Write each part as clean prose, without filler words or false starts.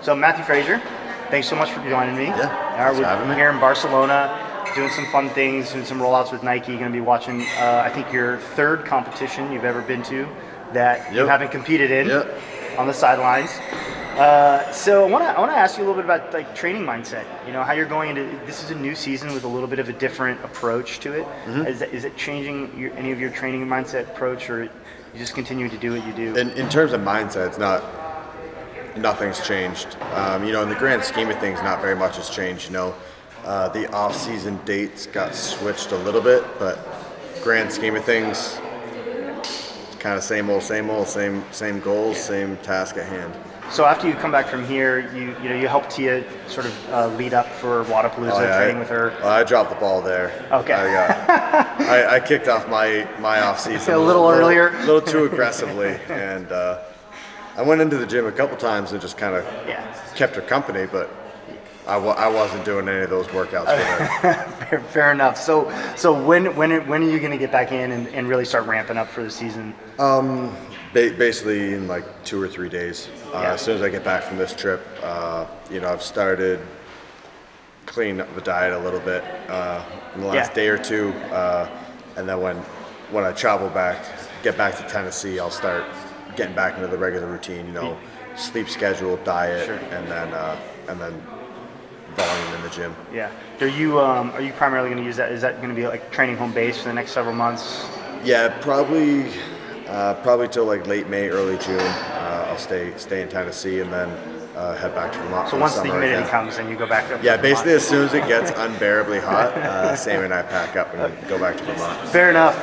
So Mathew Fraser, thanks so much for joining me. Yeah, We're here in Barcelona, doing some fun things, doing some rollouts with Nike. Going to be watching, I think, your third competition you've ever been to that you haven't competed in on the sidelines. So I want to ask you a little bit about like training mindset. You know, how you're going into this is a new season with a little bit of a different approach to it. Mm-hmm. Is it changing any of your training mindset approach, or you just continue to do what you do? In terms of mindset, it's not. Nothing's changed. In the grand scheme of things, not very much has changed. The off-season dates got switched a little bit, but grand scheme of things, it's kind of same same goals, same task at hand. So after you come back from here, you help Tia sort of lead up for Wodapalooza, training with her. I dropped the ball there. Okay. I kicked off my off-season a little earlier, a little too aggressively, and I went into the gym a couple times and just kind of kept her company, but I wasn't doing any of those workouts with her. Fair enough. So when are you going to get back in and really start ramping up for the season? Basically in like 2 or 3 days. As soon as I get back from this trip, I've started cleaning up the diet a little bit in the last day or two, and then when I travel back, get back to Tennessee, I'll start getting back into the regular routine. Sleep schedule, diet, and then volume in the gym. Yeah. Are you primarily going to use that? Is that going to be like training home base for the next several months? Yeah, probably till like late May, early June. I'll stay in Tennessee and then head back to Vermont. So once the humidity comes and you go back to basically as soon as it gets unbearably hot, Sam and I pack up and go back to Vermont. Fair enough.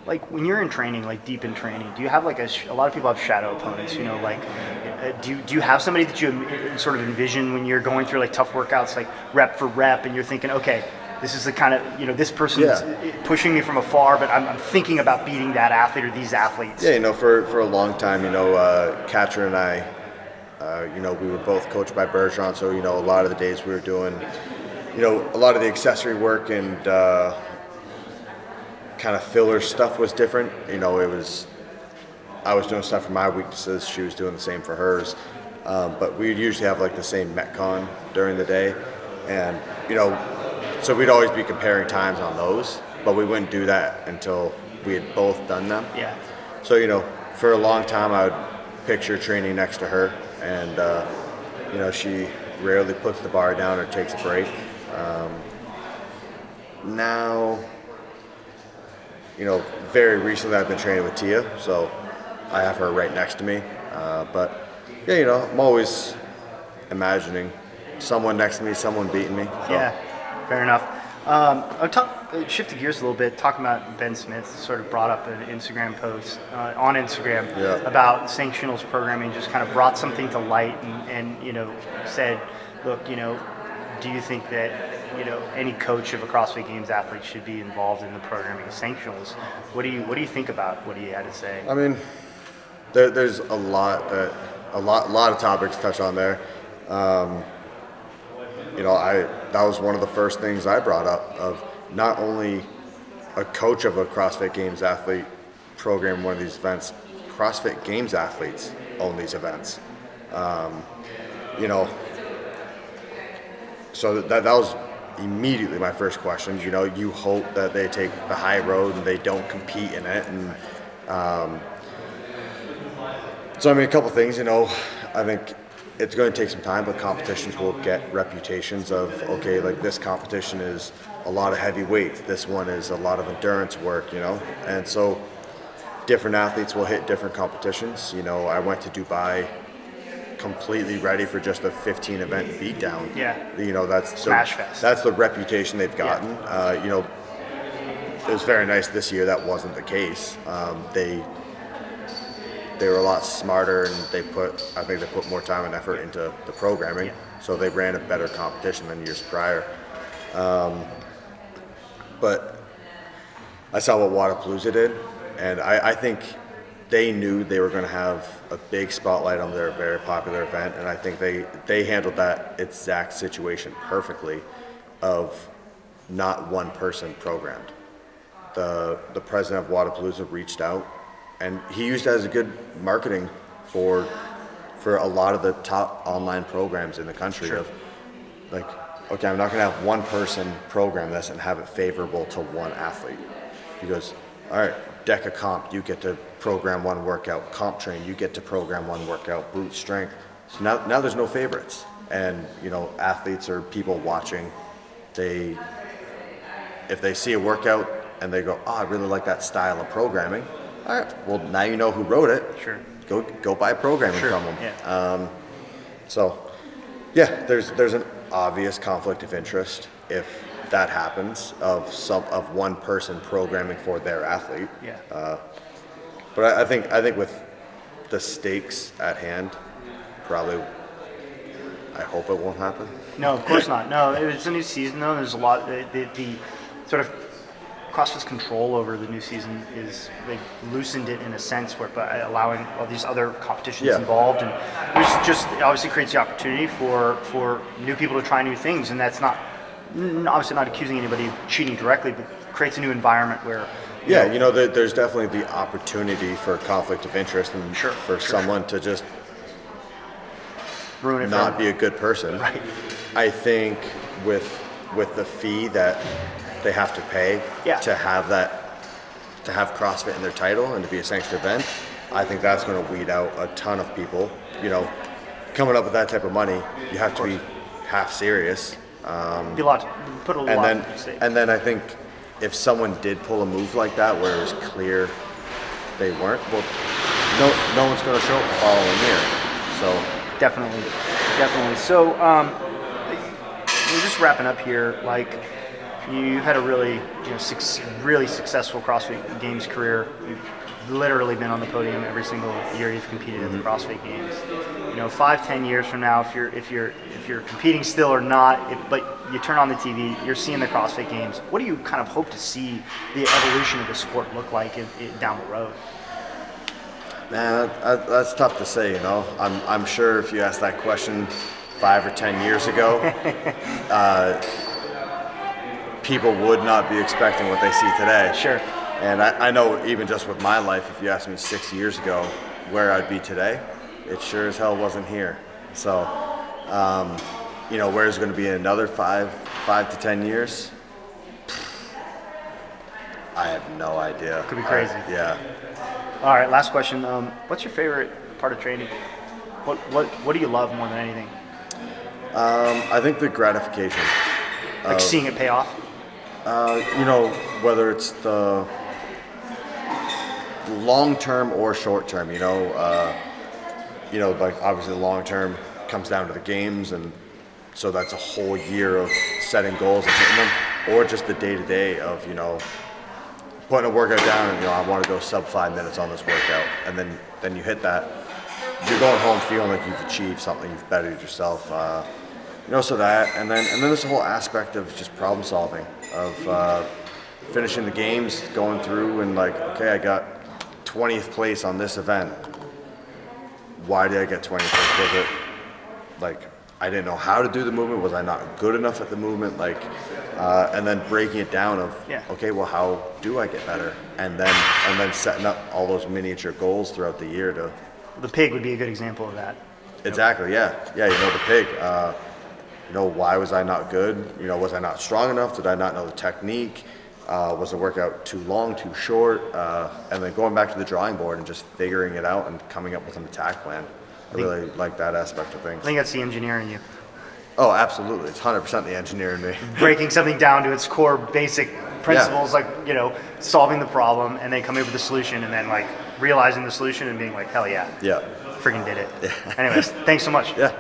Like when you're in training, like deep in training, do you have like a lot of people have shadow opponents? Do you have somebody that you sort of envision when you're going through like tough workouts, like rep for rep, and you're thinking, okay, this is the kind of this person's pushing me from afar, but I'm thinking about beating that athlete or these athletes. Yeah, for a long time, Katrin and I, we were both coached by Bergeron, so a lot of the days we were doing, a lot of the accessory work and kind of filler stuff was different. I was doing stuff for my weaknesses, she was doing the same for hers, but we'd usually have like the same Metcon during the day, and so we'd always be comparing times on those, but we wouldn't do that until we had both done them. Yeah. So for a long time I would picture training next to her, and she rarely puts the bar down or takes a break. Now very recently I've been training with Tia, so I have her right next to me. But I'm always imagining someone next to me, someone beating me. So. Yeah, fair enough. I'll shift gears a little bit, talking about Ben Smith, sort of brought up an Instagram post on Instagram about Sanctionals programming, just kind of brought something to light and said, look, do you think that any coach of a CrossFit Games athlete should be involved in the programming of Sanctionals? What do you think about what he had to say? I mean, there's a lot of topics to touch on there. That was one of the first things I brought up, of not only a coach of a CrossFit Games athlete program one of these events, CrossFit Games athletes own these events. So that was immediately my first question. You hope that they take the high road and they don't compete in it. And a couple things. I think it's going to take some time, but competitions will get reputations of, okay, like this competition is a lot of heavy weights, this one is a lot of endurance work, and so different athletes will hit different competitions. I went to Dubai completely ready for just a 15 event beatdown. Yeah. That's Smash Fest. That's the reputation they've gotten. It was very nice this year that wasn't the case. They were a lot smarter, and I think they put more time and effort into the programming, so they ran a better competition than years prior. But I saw what Wodapalooza did, and I think they knew they were going to have a big spotlight on their very popular event, and I think they handled that exact situation perfectly, of not one person programmed. The president of Wodapalooza reached out, and he used that as a good marketing for for a lot of the top online programs in the country. Sure. Of like, okay, I'm not going to have one person program this and have it favorable to one athlete. He goes, all right, DECA comp, you get to program one workout. Comp train, you get to program one workout. Brute strength. So now there's no favorites. And, you know, athletes or people watching, if they see a workout and they go, oh, I really like that style of programming. All right, well, now you know who wrote it. Sure. Go buy programming from them. Yeah. So, yeah, there's an obvious conflict of interest if that happens of one person programming for their athlete. Yeah. But I think with the stakes at hand, probably, I hope it won't happen. No, of course not. No, it's a new season though. There's a lot. The sort of CrossFit's control over the new season is they've loosened it in a sense where by allowing all these other competitions involved, and it obviously creates the opportunity for new people to try new things, and that's not obviously not accusing anybody of cheating directly, but creates a new environment where there's definitely the opportunity for conflict of interest and for someone to just ruin it, not be a good person. Right. I think with the fee that they have to pay to have CrossFit in their title and to be a sanctioned event, I think that's going to weed out a ton of people. You know, coming up with that type of money, you have to be half serious. Be a lot. Put a lot. And then I think if someone did pull a move like that where it was clear they weren't, well, no one's going to show up the following year. So definitely. So we're just wrapping up here. Like, you had a really really successful CrossFit Games career. You've literally been on the podium every single year you've competed at the CrossFit Games. 5-10 years from now, if you're competing still or not, but you turn on the TV, you're seeing the CrossFit Games. What do you kind of hope to see the evolution of the sport look like down the road? Man, that's tough to say. I'm sure if you asked that question 5 or 10 years ago, people would not be expecting what they see today. Sure. And I know even just with my life, if you asked me 6 years ago where I'd be today, it sure as hell wasn't here. So, where's it going to be in another 5 to 10 years? I have no idea. Could be crazy. Yeah. All right, last question. What's your favorite part of training? What do you love more than anything? I think the gratification. Like seeing it pay off? Whether it's the long-term or short-term, like obviously the long-term comes down to the games, and so that's a whole year of setting goals and hitting them, or just the day-to-day of, putting a workout down and, I want to go sub 5 minutes on this workout, and then you hit that. You're going home feeling like you've achieved something, you've bettered yourself, so that, and then there's the whole aspect of just problem solving, of finishing the games, going through and like, okay, I got 20th place on this event. Why did I get 20th place? Was it like I didn't know how to do the movement? Was I not good enough at the movement? Like, and then breaking it down of, okay, well, how do I get better? And then setting up all those miniature goals throughout the year to. The pig would be a good example of that. Exactly. Yeah. The pig. Why was I not good? Was I not strong enough? Did I not know the technique? Was the workout too long, too short? And then going back to the drawing board and just figuring it out and coming up with an attack plan. I really like that aspect of things. I think that's the engineer in you. Oh, absolutely. It's 100% the engineer in me. Breaking something down to its core basic principles, like, solving the problem and then coming up with a solution and then like realizing the solution and being like, hell yeah. Yeah. Freaking did it. Yeah. Anyways, thanks so much. Yeah.